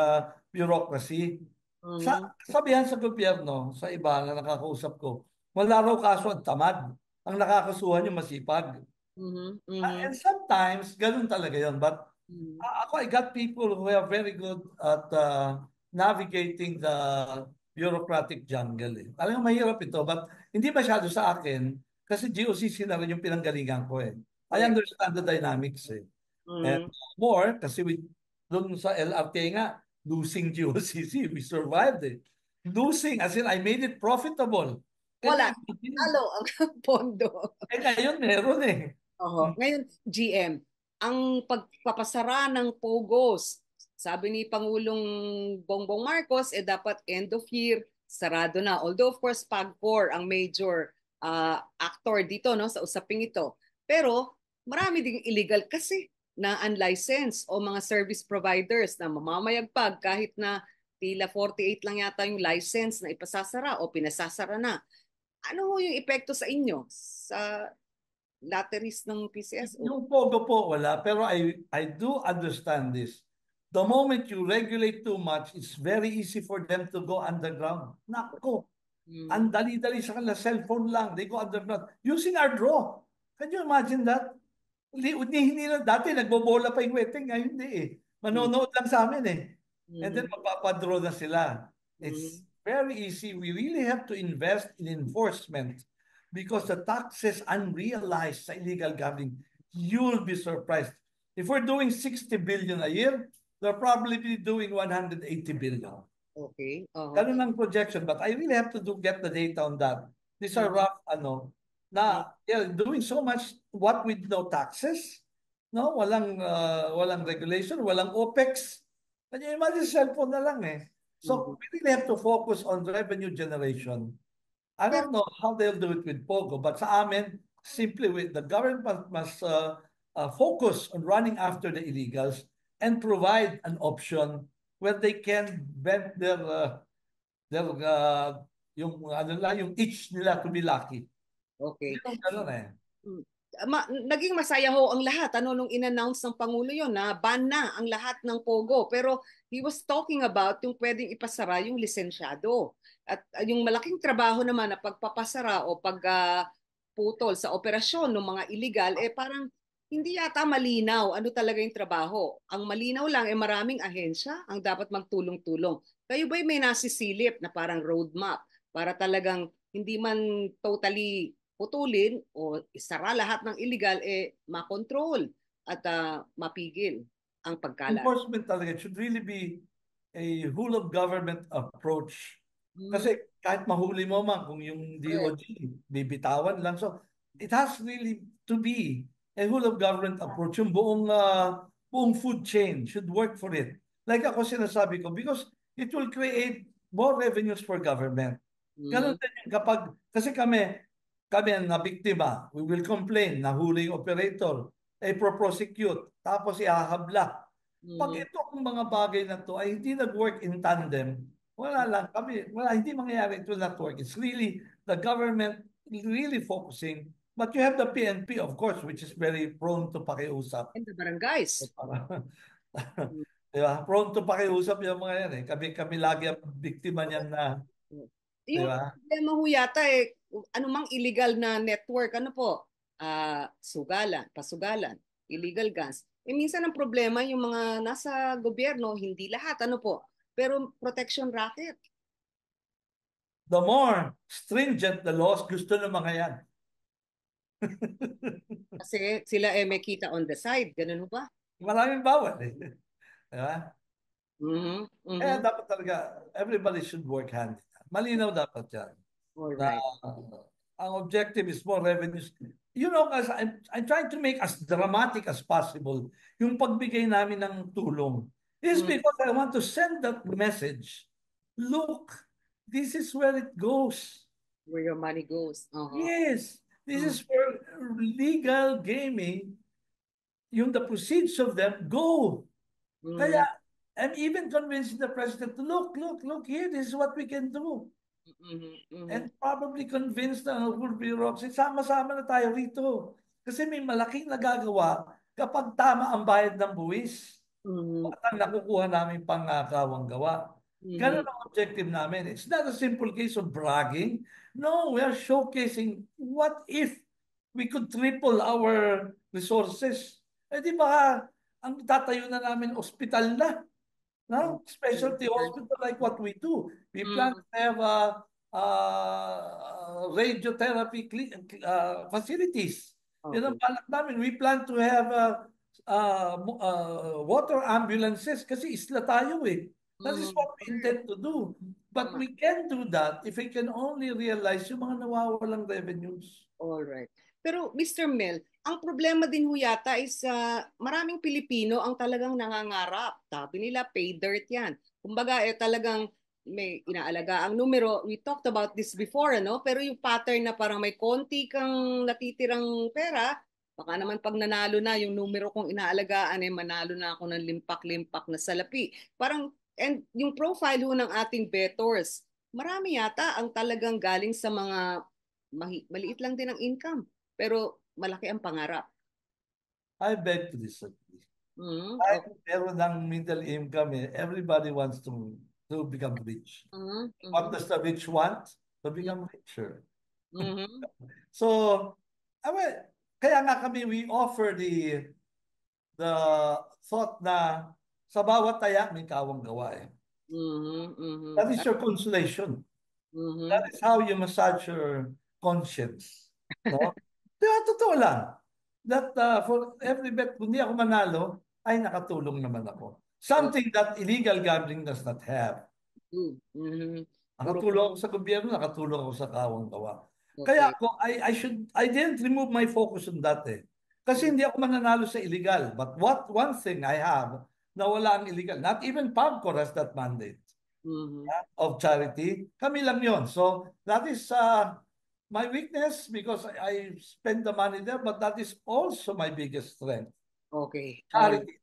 bureaucracy. Mhm, Sabihan sa gobyerno, sa iba na nakakausap ko, wala raw kaso at tamad. Ang nakakasuhan yung masipag. mhm, And mhm, sometimes, ganun talaga yun. But mhm. I got people who are very good at navigating the bureaucratic jungle. Talagang mahirap ito, but hindi masyado sa akin kasi GOCC na rin yung pinanggalingan ko eh. I Correct. understand the dynamics eh. And Mhm. more, kasi doon sa LRT nga, losing GOCC, we survived eh. Losing, as in I made it profitable. Can you Wala. imagine? Talo ang pondo. Eh ngayon meron eh. Oo. Ngayon, GM, ang pagpapasara ng POGOs, sabi ni Pangulong Bongbong Marcos, dapat end of year, sarado na. Although, of course, PAGCOR ang major actor dito no, sa usaping ito. Pero, marami ding illegal kasi na unlicensed o mga service providers na mamamayagpag kahit na tila 48 lang yata yung license na ipasasara o pinasasara na. Ano ho yung epekto sa inyo sa lotteries ng PCSO? Yung pogo po wala, pero I do understand this. The moment you regulate too much, it's very easy for them to go underground. Nako, ang Mm, dali-dali sa kanila, cellphone lang, they go underground. Using our draw. Can you imagine that? Hindi na, dati nagbobola pa yung wedding, ngayon hindi eh. mm, Manonood lang sa amin eh. And then mm, magpapadraw na sila. It's mm. very easy. We really have to invest in enforcement because the taxes unrealized sa illegal gambling, you'll be surprised. If we're doing 60 billion a year, they're probably be doing 180 billion. Okay. Oo. Ganun ang projection, but I really have to get the data on that. These are Mm, rough, mm. na yeah, doing so much what with no taxes, no? Walang regulation, walang OPEX. Can you imagine cellphone na lang eh. Mhm. So we really have to focus on revenue generation. I Pero, don't know how they'll do it with Pogo, but sa amin, simply with the government must focus on running after the illegals and provide an option where they can vent yung ano lang, yung itch nila to be lucky. okay. Yung gano'n eh. Mm. Naging masaya ho ang lahat ano nung in-announce ng Pangulo yon na ban na ang lahat ng Pogo. Pero he was talking about yung pwedeng ipasara yung lisensyado. At yung malaking trabaho naman na pagpapasara o putol sa operasyon ng mga illegal, parang hindi yata malinaw ano talaga yung trabaho. Ang malinaw lang maraming ahensya ang dapat magtulong-tulong. Kayo ba'y may nasisilip na parang roadmap para talagang hindi man totally putulin o isara lahat ng illegal, makontrol at mapigil ang pagkalat? Enforcement talaga should really be a whole of government approach. Hmm, Kasi kahit mahuli mo man kung yung correct. DOJ, bibitawan lang. So it has really to be a whole of government approach. Yung buong food chain should work for it. Like ako sinasabi ko, because it will create more revenues for government. Hmm, Ganun din yung kasi kami ang nabiktima, we will complain, nahuli yung operator, pro-prosecute, tapos ihahabla. Pag hmm. itong mga bagay na to ay hindi nag-work in tandem, wala lang hindi mangyayari, it will not work. It's really the government really focusing. But you have the PNP, of course, which is very prone to pakiusap. And the barangays. Hmm. Di ba? Prone to pakiusap yung mga yan eh. Kami lagi ang biktima niyan na, di Yung ba? problema ho yata anumang illegal na network, ano po, sugalan, pasugalan, illegal guns. Minsan ang problema yung mga nasa gobyerno, hindi lahat, ano po, pero protection racket. The more stringent the laws, gusto ng mga yan. Kasi sila may kita on the side, ganun ho ba? Maraming bawal eh. Di ba? Mhm, Kaya mhm. dapat talaga, everybody should work hand in hand. Malinaw dapat yan. All Na right. ang objective is more revenues. You know, as I'm trying to make as dramatic as possible yung pagbigay namin ng tulong. Is Mm, because I want to send that message. Look, this is where it goes. where your money goes. Uh-huh. Yes, this Mm, is where legal gaming, yung the proceeds of them go. Kaya mm, I'm even convincing the president, look here, this is what we can do. Mhm, mhm, And probably convinced na whole bureaucracy, sama-sama na tayo rito. Kasi may malaking nagagawa kapag tama ang bayad ng buwis mhm, at ang nakukuha namin pangakawang gawa. mhm, Ganun ang objective namin. It's not a simple case of bragging. No, we are showcasing what if we could triple our resources. Eh di ba, ang tatayo na namin ospital na. mhm, No? Specialty mhm, hospital like what we do. We plan mhm. to have radiotherapy facilities. Yan ang Okay. balak namin. We plan to have water ambulances kasi isla tayo eh. That is Mhm. what we intend to do. But Tama. we can do that if we can only realize yung mga nawawalang revenues. All right. Pero Mr. Mel, ang problema din ho yata is maraming Pilipino ang talagang nangangarap. Sabi nila, pay dirt yan. Kumbaga, talagang may inaalaga ang numero. We talked about this before, ano? Pero yung pattern na parang may konti kang natitirang pera, baka naman pag nanalo na yung numero kong inaalagaan, manalo na ako ng limpak-limpak na salapi. Parang, and yung profile ho ng ating bettors, marami yata ang talagang galing sa mga maliit lang din ang income, pero malaki ang pangarap. I beg to disagree. Mm, Kahit okay. meron ng middle income, everybody wants to become rich. Mm, What mhm, does the rich want? To become richer. mhm, So, well, kaya nga kami, we offer the thought na sa bawat taya may kawang gawa eh. mhm, mhm, That is your consolation. That mhm. is how you massage your conscience. No? Diba, totoo lang. That for every bet, kung di ako manalo, ay nakatulong naman ako. Oh, Something that illegal gambling does not have. mhm. Puro, Nakatulong ako sa gobyerno, nakatulong ako sa kawang gawa. Kaya okay. I didn't remove my focus on that eh. Kasi hindi ako mananalo sa illegal. But one thing I have na wala ang illegal, not even PAGCOR has that mandate Mhm. of charity. Kami lang yon. So that is my weakness because I spend the money there, but that is also my biggest strength. Okay. All right. Charity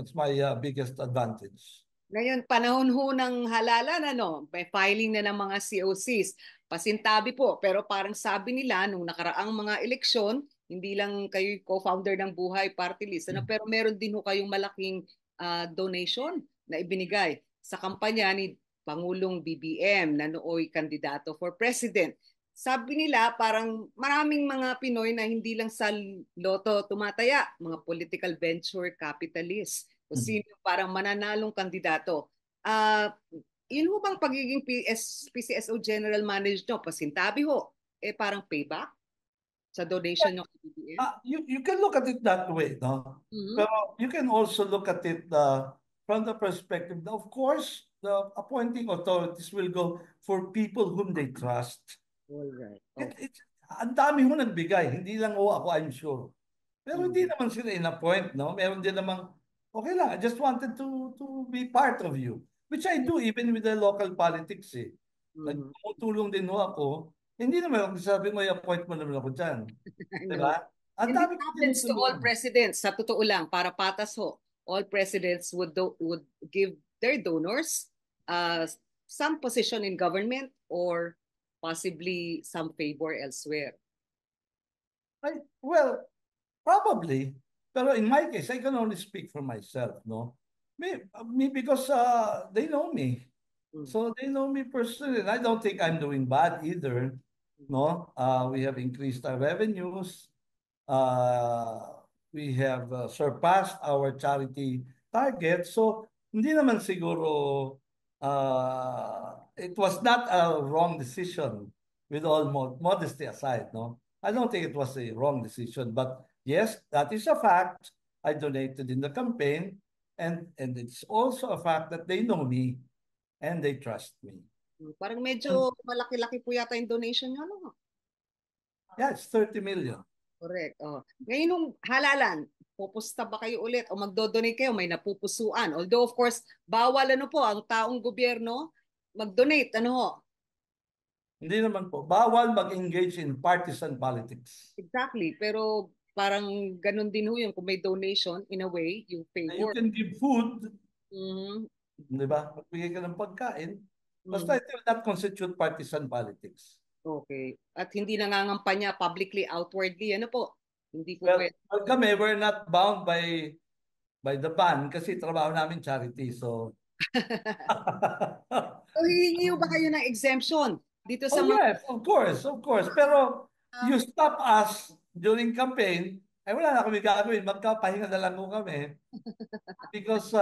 is my biggest advantage. Ngayon, panahon ho ng halalan, ano, may filing na ng mga COCs. Pasintabi po, pero parang sabi nila nung nakaraang mga eleksyon, hindi lang kayo co-founder ng Buhay Party List, ano, pero meron din ho kayong malaking donation na ibinigay sa kampanya ni Pangulong BBM na nooy kandidato for president. Sabi nila parang maraming mga Pinoy na hindi lang sa loto tumataya, mga political venture capitalists o sino parang mananalong kandidato. Ah, yun ho bang pagiging PCSO General Manager nyo, pasintabi ho, parang payback sa donation nyo kay BBM? You can look at it that way, no? Mhm. Pero you can also look at it from the perspective that, of course, the appointing authorities will go for people whom they trust. All right. It, Okay. it, ang dami ho nagbigay, hindi lang ho ako, I'm sure. Pero hindi Mhm. naman sila in-appoint, no? Meron din namang, okay lang, I just wanted to be part of you. Which I do even with the local politics eh. Mhm. Nagtutulong din ho ako. Hindi naman ako sabi mo, i-appoint mo naman ako dyan. I Di know. ba? Ang And it dami ko happens to all tinutulungan. presidents. Sa totoo lang, para patas ho, all presidents would give their donors some position in government or possibly some favor elsewhere. Well, probably. Pero in my case, I can only speak for myself, no? Me because they know me. Mm. So they know me personally. And I don't think I'm doing bad either. No? We have increased our revenues. We have surpassed our charity target. So hindi naman siguro it was not a wrong decision with all modesty aside, no? I don't think it was a wrong decision, but yes, that is a fact. I donated in the campaign, and it's also a fact that they know me and they trust me. Parang And medyo malaki-laki po yata yung donation nyo, no? yeah, it's 30 million. Correct. Oh. Ngayon nung halalan, pupusta ba kayo ulit o magdo-donate kayo? May napupusuan. Although of course, bawal ano po ang taong gobyerno mag-donate. Ano ho? Hindi naman po. Bawal mag-engage in partisan politics. Exactly. Pero parang ganun din ho yung kung may donation, in a way, yung You favor. can give food, Mhm. di ba? Magbigay ka ng pagkain. Basta it will not constitute partisan politics. Okay. At hindi nangangampanya publicly, outwardly, ano po? Hindi po Well, pwede. well kami, we're not bound by the ban kasi trabaho namin charity. So, So, hihingi ba kayo ng exemption dito sa oh mga... yes, of course, of course. Pero you stop us during campaign, ay wala na kami gagawin. Magkapahinga na lang po kami. Because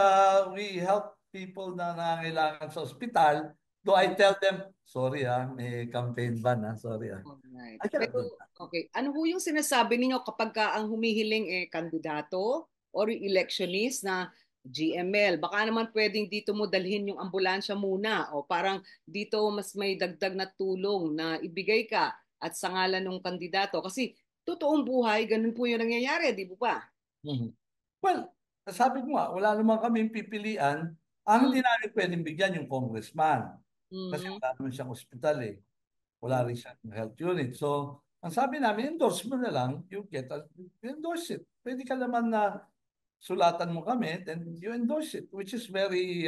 we help people na nangangailangan sa ospital. Though I tell them, sorry may campaign ban sorry Alright. I cannot Pero, do that. okay. Ano ho yung sinasabi ninyo kapag ka ang humihiling kandidato or electionist na GML? Baka naman pwedeng dito mo dalhin yung ambulansya muna o parang dito mas may dagdag na tulong na ibigay ka at sa ngalan ng kandidato. Kasi totoong buhay, ganun po yung nangyayari, di ba? Mhm. Well, sabi ko nga, wala naman kaming pipilian. Ang Mm, hindi namin pwedeng bigyan yung congressman. Kasi mm, wala naman siyang ospital Wala mm. rin siyang health unit. So, ang sabi namin, endorse mo na lang, you endorse it. Pwede ka naman na sulatan mo kami, then you endorse it, which is very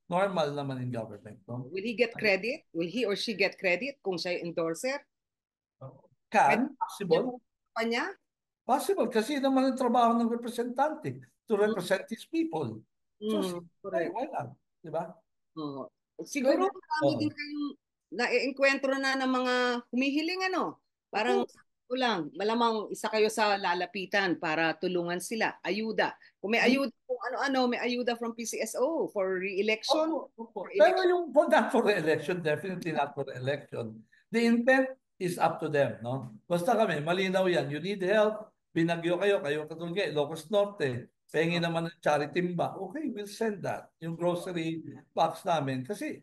normal naman in government. No? Will he get credit? Will he or she get credit kung siya yung endorser? Pwede niya Possible. po pa niya? Possible. Kasi naman ang trabaho ng representante to represent his people. So, Correct. why not? Di ba? Oo. Siguro Pwede. marami din Oo. kayong na-enkwentro na ng mga humihiling ano. Parang ko lang, malamang isa kayo sa lalapitan para tulungan sila. Ayuda. Kung may ayuda kung ano-ano, may ayuda from PCSO for re-election. Opo, opo. For Pero election. yung not for re-election, definitely not for re-election. The intent is up to them, no? Basta kami, malinaw yan. You need help, binagyo kayo katulad kayo, Ilocos Norte, pengi naman ng charity ba? Okay, we'll send that. Yung grocery box namin. Kasi,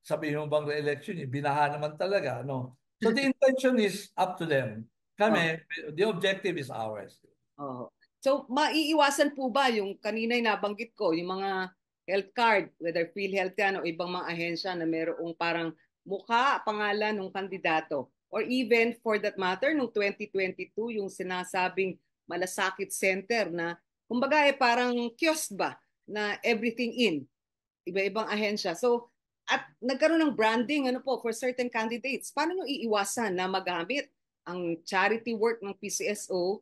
sabihin mo bang re-election, binaha naman talaga, no? So the intention is up to them. Oh, Kami, the objective is ours. oh. So, maiiwasan po ba yung kanina'y nabanggit ko, yung mga health card, whether PhilHealth yan o ibang mga ahensya na mayroong parang mukha, pangalan ng kandidato. Or even for that matter, nung 2022, yung sinasabing malasakit center na, kumbaga parang kiosk ba, na everything in, iba-ibang ahensya. So, at nagkaroon ng branding ano po for certain candidates. Paano nyo iiwasan na magamit ang charity work ng PCSO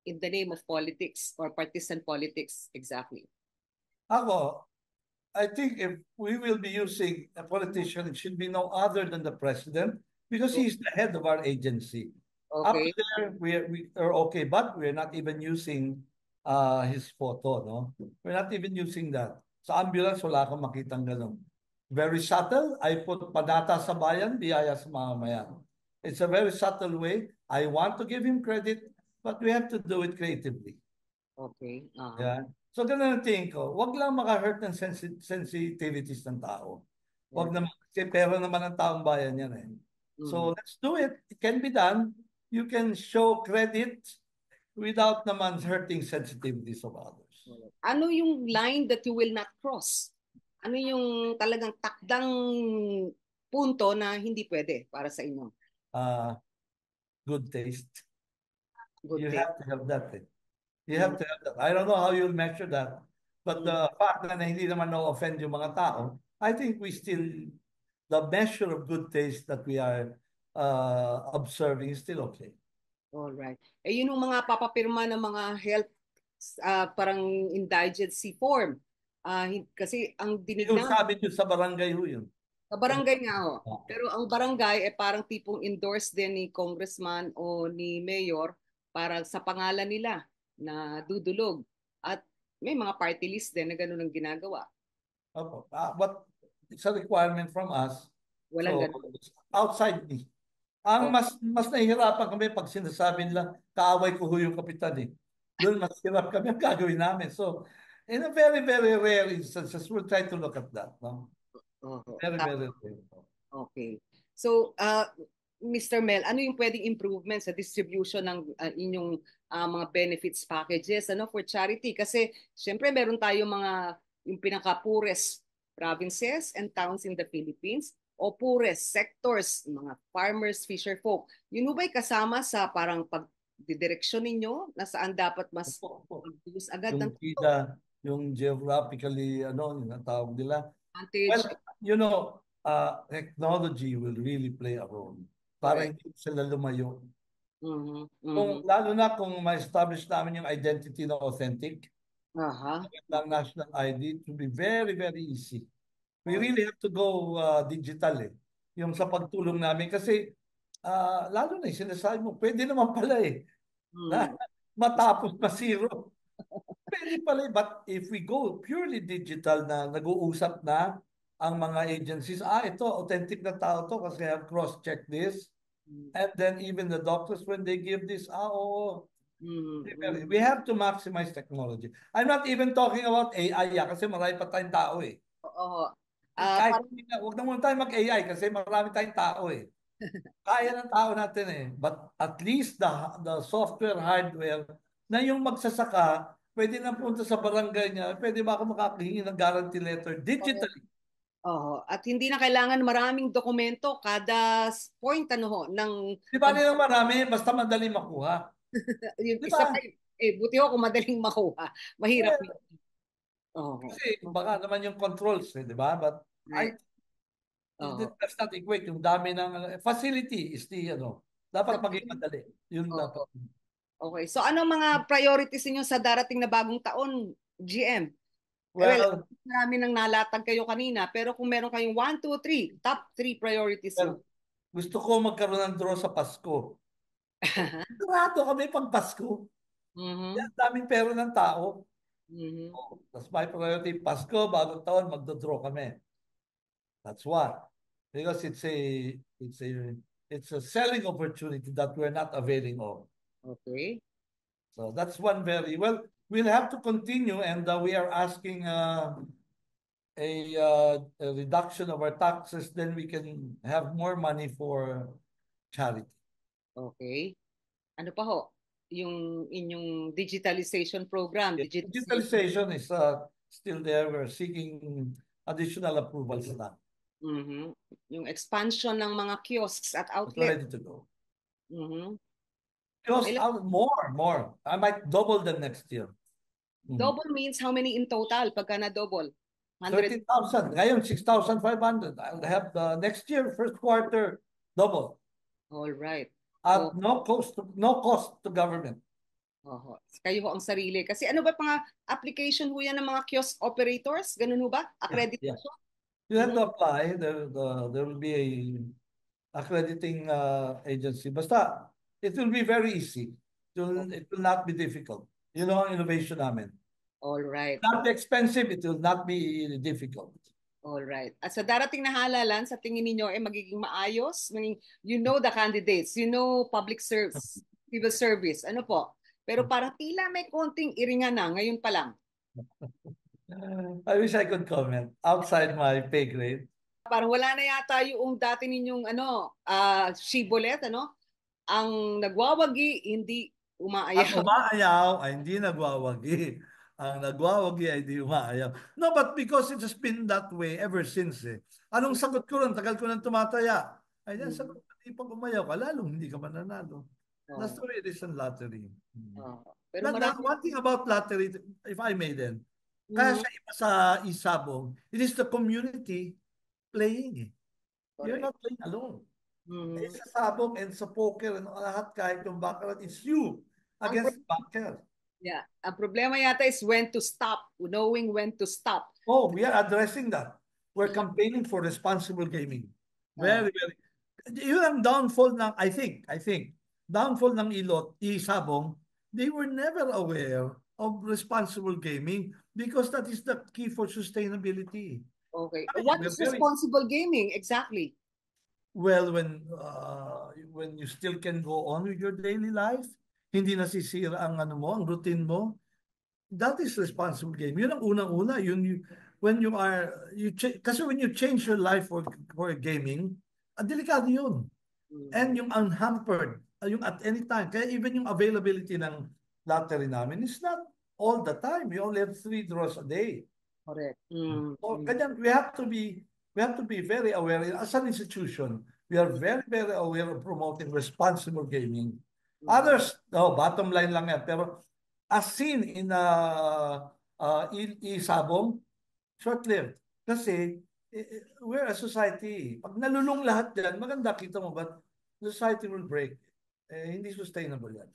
in the name of politics or partisan politics exactly? Ako, I think if we will be using a politician, it should be no other than the president because he's the head of our agency. Up to Okay. there, we are okay, but we're not even using his photo, no? We're not even using that. Sa ambulance, wala kang makitang ganun. Very subtle. I put padata sa bayan, biyaya sa mamamayan. It's a very subtle way. I want to give him credit, but we have to do it creatively. Okay. Yeah. So ganun ang tingin ko. Huwag lang maka-hurt ng sensitivities ng tao. Huwag naman. Kasi pera naman ng taong bayan yan So let's do it. It can be done. You can show credit without naman hurting sensitivities of others. Ano yung line that you will not cross? Ano yung talagang takdang punto na hindi pwede para sa inyo? Good taste. Good You thing. have to have that. You have to have that. I don't know how you'll measure that. But the fact na hindi naman na-offend yung mga tao, I think the measure of good taste that we are observing is still okay. All right. Yun yung mga papapirma ng mga health parang indigency form. Kasi ang dinig Yung namin sabi nyo sa barangay ho yun. sa barangay nga ho. Pero ang barangay parang tipong endorse din ni congressman o ni mayor para sa pangalan nila na dudulog. At may mga party list din na ganun ang ginagawa. Opo. But it's a requirement from us. Walang So, ganun. outside me. Ang Oh, mas nahihirapan kami pag sinasabi nila, kaaway ko ho yung kapitan Doon mas hirap kami ang gagawin namin. So, in a very, very rare instances, we'll try to look at that. No? oh. Very, very rare. Okay. So, Mr. Mel, ano yung pwedeng improvement sa distribution ng inyong mga benefits packages for charity? Kasi syempre meron tayong yung pinaka-poorest provinces and towns in the Philippines o poorest sectors, mga farmers, fisher folk. Yun ba'y kasama sa parang pagdidireksyon ninyo na saan dapat mas mag-use agad ng Yung PIDA, yung geographically, yung tawag nila. advantage? Well, technology will really play a role para Correct. hindi sila lumayo. Mhm. Kung, Mhm. lalo na kung ma-establish namin yung identity na authentic, Aha. ng national ID, to be very, very easy. We All. really have to go digital eh. Yung sa pagtulong namin kasi lalo na sinasabi mo, pwede naman pala eh. Na, Mm. matapos pa zero. Pwede pala eh. But if we go purely digital na nag-uusap na ang mga agencies, ito, authentic na tao to kasi I have cross-checked this. Mm. And then even the doctors, when they give this, oo, Mm. we Mm. have to maximize technology. I'm not even talking about AI kasi marami pa tayong tao eh. Oo. Kahit Parang huwag na muna tayo mag-AI kasi marami tayong tao eh. Kaya ng tao natin eh. But at least the software, hardware, na yung magsasaka, pwede na punta sa barangay niya, pwede ba ako makahingi ng guarantee letter digitally? oo. At hindi na kailangan maraming dokumento kada point ano ho ng Di ba pag nilang marami, basta madali makuha. yung Di isa ba? pa buti ho kung madaling makuha. Mahirap Well, yun. Oo. kasi baka naman yung controls eh, di ba? But Right. Oo. that's not equate. Yung dami ng facility is dapat Sa maging madali. Yun oo. dapat. Okay. So anong mga priorities niyo sa darating na bagong taon, GM? Well, Well, marami nang nalatag kayo kanina, pero kung meron kayong one, two, three, top three priorities well, nyo. gusto ko magkaroon ng draw sa Pasko. Sigurado kami pag Pasko. Mhm. Yan, daming pera ng tao. Mhm. Oh, that's my priority. Pasko, bagong taon, magdodraw kami. That's one. Because it's a selling opportunity that we're not availing of. Okay. So that's one very well. We'll have to continue, and we are asking a reduction of our taxes. Then we can have more money for charity. Okay. Ano pa ho? Yung inyong digitalization program, Yes, digitalization. digitalization is still there. We're seeking additional approvals na. Mhm. Yung expansion ng mga kiosks at It's outlet. ready to go. Mhm. Because Ilan- more. I might double them next year. Double means how many in total pagka na double? 100. 13,000. Ngayon, 6,500. I'll have the next year, first quarter, double. All right. Oh, At no cost to government. oho. Kayo ho ang sarili. Kasi ano ba mga application ho yan ng mga kiosk operators? Ganun ho ba? Yeah, yeah. Accreditation? You have Mhm. to apply. There will be a accrediting agency. Basta, it will be very easy. It will not be difficult. You know, ang innovation namin. All right. Not be expensive, it will not be difficult. All right. At sa darating na halalan, sa tingin ninyo magiging maayos? Meaning, you know the candidates, you know public service, civil service, ano po? Pero parang tila may konting iringan na ngayon pa lang. I wish I could comment outside my pay grade. Parang wala na yata yung dati ninyong shibboleth, ano? Ang nagwawagi, hindi Ang umaayaw. umaayaw ay hindi nagwawagi. Ang nagwawagi ay hindi umaayaw. No, but because it has been that way ever since eh. Anong sagot ko ron? Tagal ko nang tumataya. Ay, yan, sagot ko, di pag umayaw ka, lalong hindi ka mananalo. That's Oh, the way it is in lottery. oh. Pero But marami. one thing about lottery, if I may then, kaya Mhm. siya iba sa isabong, it is the community playing eh. You're Correct. not playing alone. Eh, Mhm. sa sabong and sa poker and lahat kahit yung baccarat, it's you Ang against the banker. yeah, ang problema yata is when to stop, knowing when to stop. Oh, we are addressing that. We're campaigning for responsible gaming. Oh, Very, very. Yun ang downfall ng, I think, downfall ng Isabong, they were never aware of responsible gaming because that is the key for sustainability. okay. I mean, What we're is very responsible gaming exactly? well when you still can go on with your daily life, hindi nasisira ang ano mo, ang routine mo. That is responsible game. Yun ang unang-una. When you are, kasi when you change your life for gaming, delikado yun. And Mhm. yung unhampered, yung at any time. Kaya even yung availability ng lottery namin is not all the time. We only have 3 draws a day. Correct. Mm, So, mm, ganyan, we have to be very aware. As an institution, we are very, very aware of promoting responsible gaming. mm. Others, bottom line lang yan. Pero as seen in Isabong, short-lived. Kasi we're a society. Pag nalulung lahat yan, maganda kita mo ba, society will break. Hindi sustainable yan.